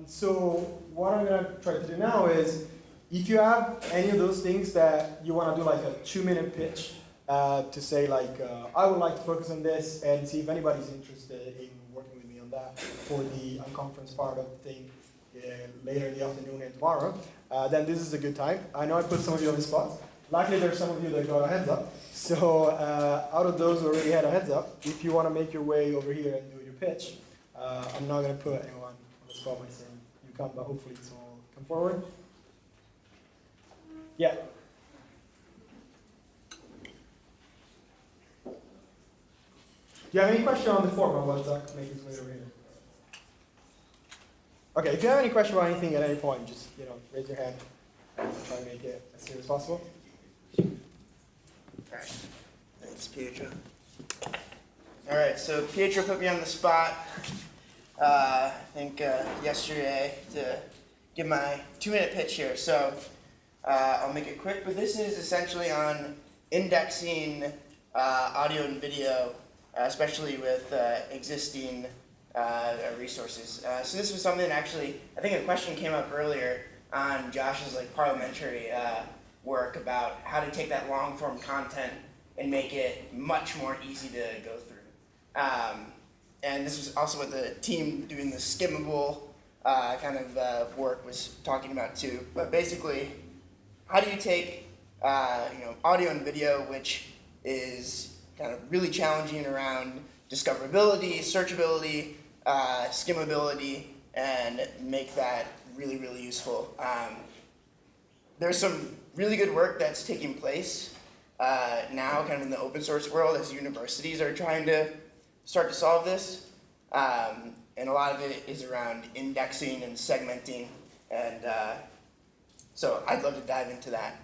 So what I'm going to try to do now is, if you have any of those things that you want to do like a 2-minute pitch to say like, I would like to focus on this and see if anybody's interested in working with me on that for the unconference part of the thing later in the afternoon and tomorrow, then this is a good time. I know I put some of you on the spot. Luckily there's some of you that got a heads up. So out of those who already had a heads up, if you want to make your way over here and do your pitch, I'm not going to put anyone on the spot by saying you come, but hopefully someone will come forward. Yeah. Do you have any question on the format while Zach makes his way over here? Okay, if you have any question about anything at any point, just raise your hand and try to make it as serious as possible. All right. Thanks, Pietro. All right, so Pietro put me on the spot, I think yesterday, to give my 2-minute pitch here. So I'll make it quick, but this is essentially on indexing audio and video, especially with existing resources. So this was something actually, I think a question came up earlier on Josh's parliamentary work about how to take that long form content and make it much more easy to go through. And this was also what the team doing the skimmable kind of work was talking about too. But basically, how do you take audio and video, which is kind of really challenging around discoverability, searchability, skimmability, and make that really, really useful. There's some really good work that's taking place now kind of in the open source world as universities are trying to start to solve this. And a lot of it is around indexing and segmenting. And so I'd love to dive into that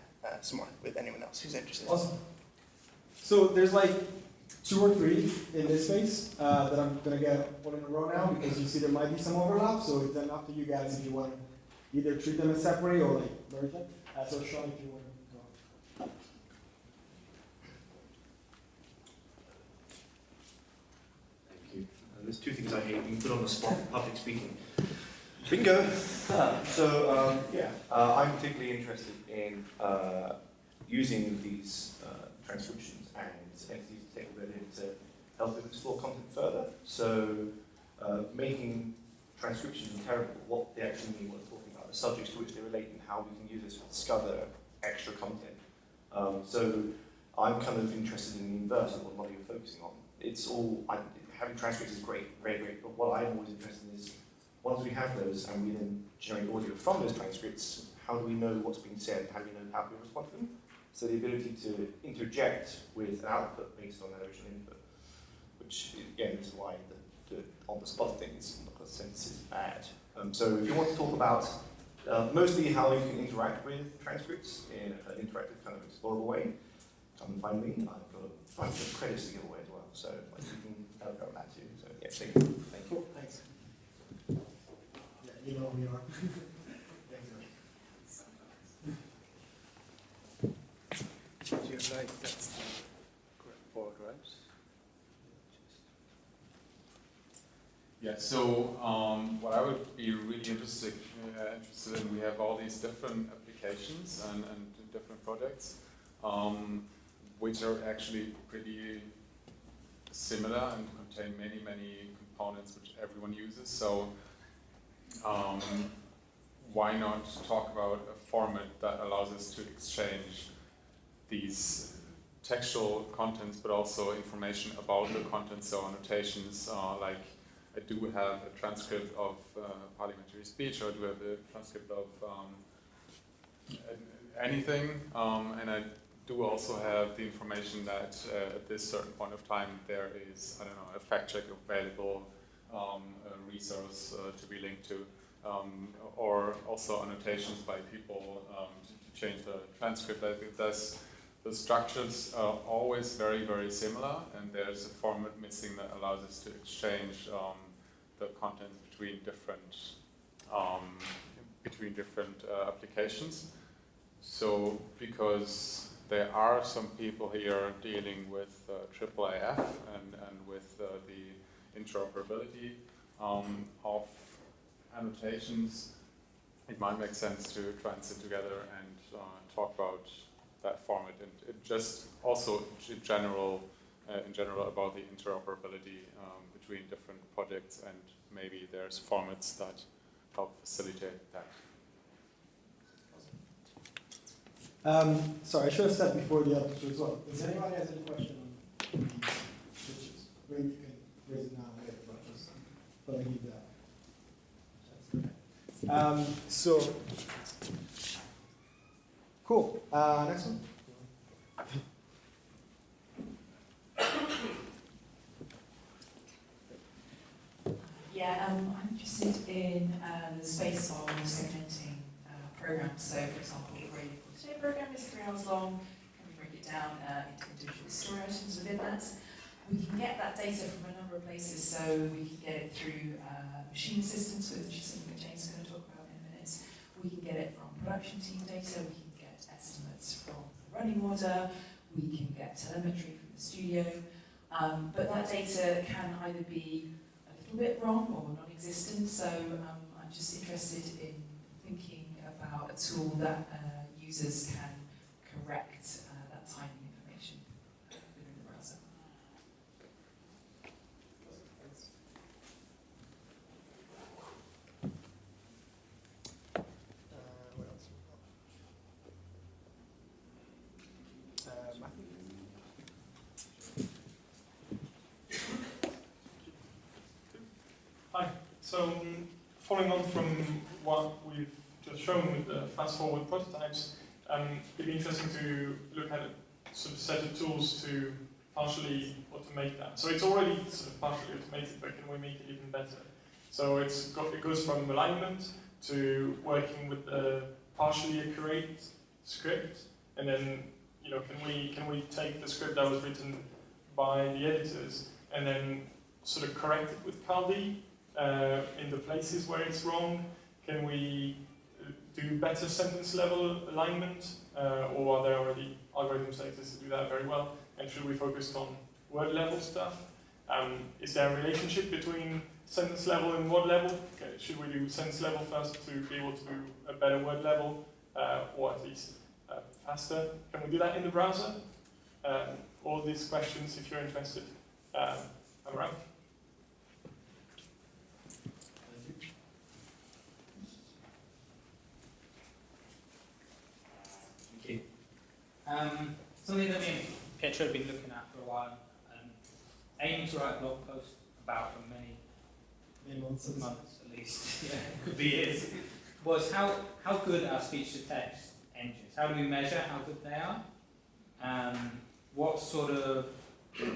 some more with anyone else who's interested. Awesome. So there's like 2 or 3 in this space that I'm going to get one in a row now, because you see there might be some overlap. So it's then up to you guys if you want to either treat them as separately or merge them. So Sean, if you want to go. Thank you. There's 2 things I hate. You put on the spot, public speaking. Bingo! I'm particularly interested in using these transcriptions and entities of technical ability to help them explore content further. So making transcriptions interrogable, what they actually mean, what they're talking about, the subjects to which they relate, and how we can use this to discover extra content. So I'm kind of interested in the inverse of what a lot of you are focusing on. It's all, having transcripts is great, very great, but what I'm always interested in is, once we have those and we then generate audio from those transcripts, how do we know what's being said? How do we know how we respond to them? So the ability to interject with an output based on that original input, which again is why the on-the-spot things, because sense is bad. So if you want to talk about mostly how you can interact with transcripts in an interactive kind of explorable way, come and find me. I've got a bunch of credits to give away as well, so you can help out that too. So yeah, thank you. Thank you. Thanks. Yeah, you know who you are. Do you like that's the correct board, right? Yeah, so what I would be really interested in, we have all these different applications and different projects, which are actually pretty similar and contain many, many components which everyone uses. So why not talk about a format that allows us to exchange these textual contents, but also information about the content, so annotations, like I do have a transcript of parliamentary speech, or I do have a transcript of anything, and I do also have the information that at this certain point of time there is, I don't know, a fact check available, a resource to be linked to, or also annotations by people to change the transcript. I think the structures are always very, very similar, and there's a format missing that allows us to exchange the content between different applications. So because there are some people here dealing with AAAF and with the interoperability of annotations, it might make sense to try and sit together and talk about that format, and it just also in general about the interoperability between different projects, and maybe there's formats that help facilitate that. Sorry, I should have said before the other two as well. Does anybody has any question on these switches? Maybe you can raise it now or later, but I need that. So, cool. Next one. Yeah, I'm interested in the space of segmenting programs. So, for example, the radio for today program is 3 hours long. Can we break it down into individual story items within that? We can get that data from a number of places. So we can get it through machine assistance, which is something that James is going to talk about in a minute. We can get it from production team data. We can get estimates from the running order. We can get telemetry from the studio. But that data can either be a little bit wrong or non-existent. So I'm just interested in thinking about a tool that users can correct that timing information within the browser. What else? Matthew? Hi. So, following on from what we've just shown with the fast-forward prototypes, it'd be interesting to look at a sort of set of tools to partially automate that. So it's already sort of partially automated, but can we make it even better? So it goes from alignment to working with a partially accurate script, and then can we take the script that was written by the editors and then sort of correct it with Caldi in the places where it's wrong? Can we do better sentence level alignment, or are there already algorithms like this to do that very well? And should we focus on word level stuff? Is there a relationship between sentence level and word level? Okay, should we do sentence level first to be able to do a better word level, or at least faster? Can we do that in the browser? All these questions, if you're interested, I'm around. Something that me and Pietro have been looking at for a while, aiming to write a blog post about for many months at least, yeah, could be years, was how good are speech-to-text engines? How do we measure how good they are? What sort of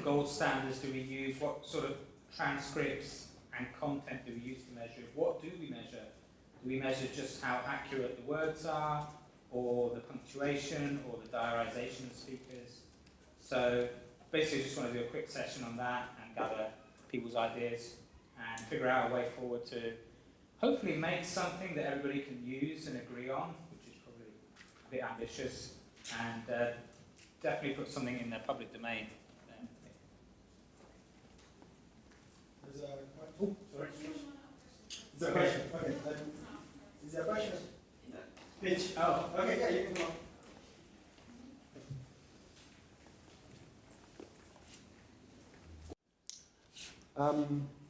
gold standards do we use? What sort of transcripts and content do we use to measure? What do we measure? Do we measure just how accurate the words are, or the punctuation, or the diarization of speakers? So basically, I just want to do a quick session on that and gather people's ideas and figure out a way forward to hopefully make something that everybody can use and agree on, which is probably a bit ambitious, and definitely put something in the public domain. There's a question. Oh, sorry. Is there a question? Okay. Is there a question? Pitch. Oh, okay, yeah, you can go.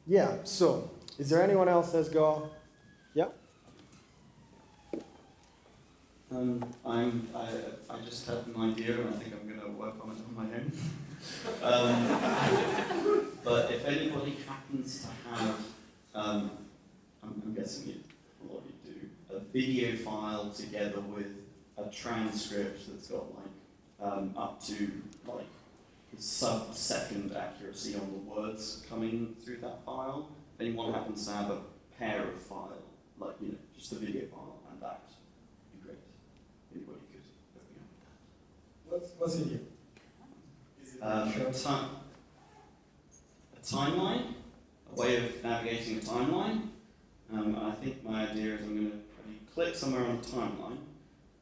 Yeah, so, is there anyone else that's got, yeah? I just had an idea, and I think I'm going to work on it on my own. But if anybody happens to have, I'm guessing a lot of you do, a video file together with a transcript that's got like up to like sub-second accuracy on the words coming through that file. If anyone happens to have a pair of files, like just the video file and that, would be great. Anybody could hook me up with that. What's in here? Is it A timeline, a way of navigating a timeline. I think my idea is I'm going to have you click somewhere on the timeline,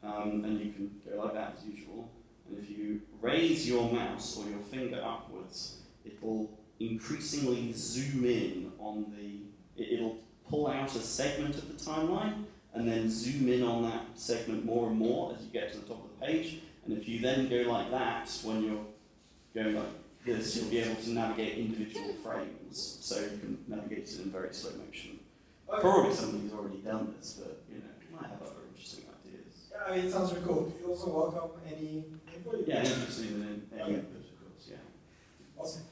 and you can go like that as usual. And if you raise your mouse or your finger upwards, it will increasingly zoom in on it'll pull out a segment of the timeline and then zoom in on that segment more and more as you get to the top of the page. And if you then go like that, when you're going like this, you'll be able to navigate individual frames. So you can navigate it in very slow motion. Okay. Probably somebody's already done this, but you know, might have other interesting ideas. Yeah, I mean, it sounds really cool. You also welcome any input. Yeah, interesting in any Okay. input, of course, yeah. Awesome.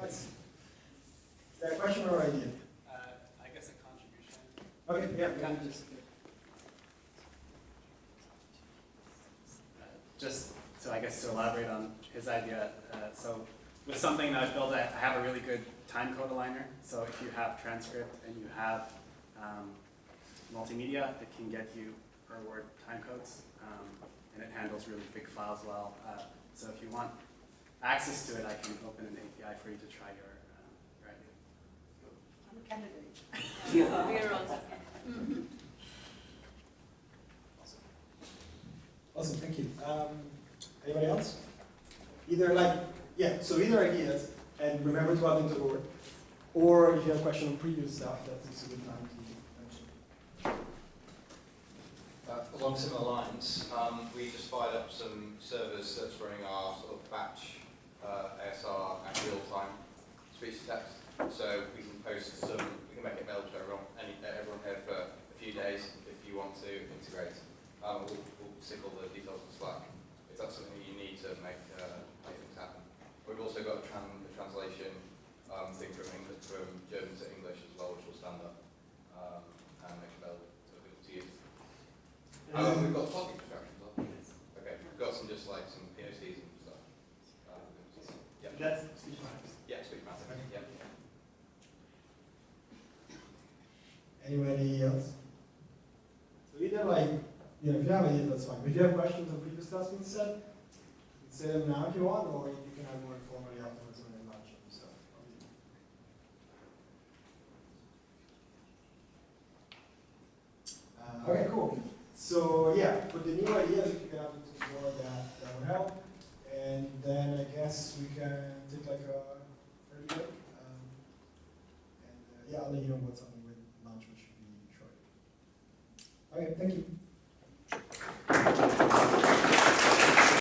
Nice. Is there a question or idea? I guess a contribution. Okay, yeah. Kind of just so I guess to elaborate on his idea, so with something that I've built, I have a really good time code aligner. So if you have transcript and you have multimedia, it can get you per word time codes, and it handles really big files well. So if you want access to it, I can open an API for you to try your idea. I'm a candidate. Yeah, we are also. Mm-hmm. Awesome, thank you. Anybody else? Either either ideas, and remember to add them to the board, or if you have a question on previous stuff, that's a good time to mention. Along similar lines, we just fired up some servers that's running our sort of batch ASR and real-time speech to text. So we can post some, we can make it available to everyone here for a few days if you want to integrate. We'll stick all the details in Slack if that's something you need to make things happen. We've also got a translation thing from German to English as well, which will stand up and make it available to you. We've got topic distractions on. Okay, we've got some some POCs and stuff. Yeah. That's speech matters. Yeah, speech matters. Yeah. Anybody else? So either if you have ideas, that's fine. If you have questions on previous stuff being said, you can say them now if you want, or you can have more informally afterwards when you're lunch and stuff. Okay, cool. So yeah, for the new ideas, if you can have them to the board, that would help. And then I guess we can take like a 30 break. Yeah, I'll let you know what's on with lunch, which should be short. Okay, thank you.